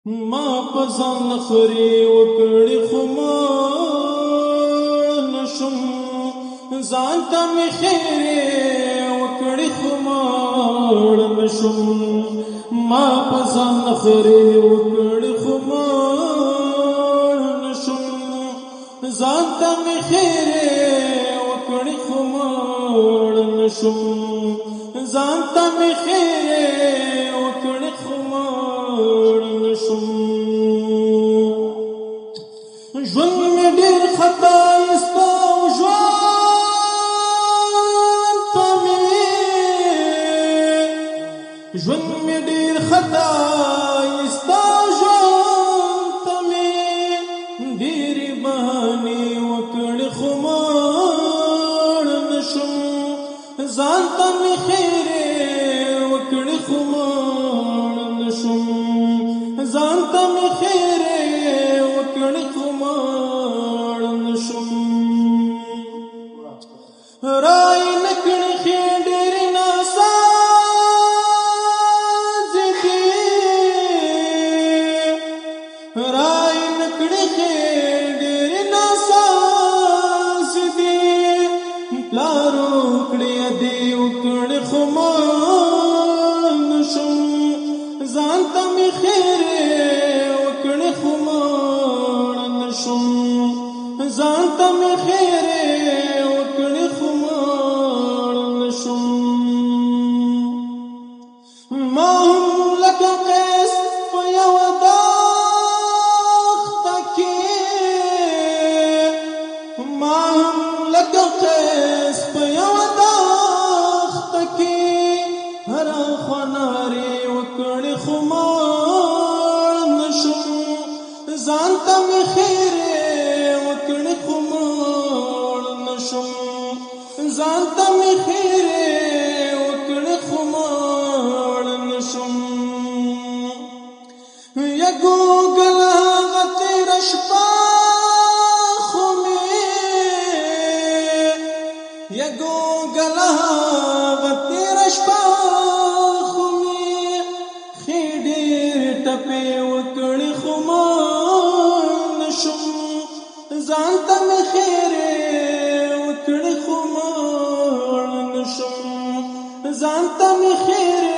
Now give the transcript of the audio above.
ما پزان خوري وکړي خو ما نشم ځان ته مې خیرې وکړي خو ما نشم ما پزان خوري وکړي خو ما نشم ځان ته مې خیرې وکړي خو ما نشم ځان ته مې خیرې وکړي خو ما نشم ژوند مې ډېر خطا ایستا او ژوند ته مې ژوند مې ډېر خطا ایستا او ژوند ته مې ډېرې بهانې وکړې خو مړ نشم ځان ته مې خیرې وکړې خو مړ نشم ځان ته مې خیرې وکړې خو مړ نشم رای نه کړې ښې ډېرې ناسازې دي رای نه کړې ښې ډېرې ناسازې دي پلار وکړې ادې وکړې خو مړ نشم ځان ته مې خیرې وکړې خو مړ نشم ځان ته مې خیرې وکړې خو مړ نشم ما هم لکه قیس په یوه دښته کې ما هم لکه قیس په یوه دښته کې هره خوا نارې وکړې خو مړ نشم ځان ته مې خیرې وکړې خو مړ نشم ځان ته مې خیرې وکړې خو مړ نشم یګو ګله هغه تېره شپه خو مې یګو ګله هغه تېره شپه خو مې ښې ډېرې ټپې وکړې خو مړ نشم ځان ته مې خیرې وکړې خو مړ نشم ځان ته مې خیرې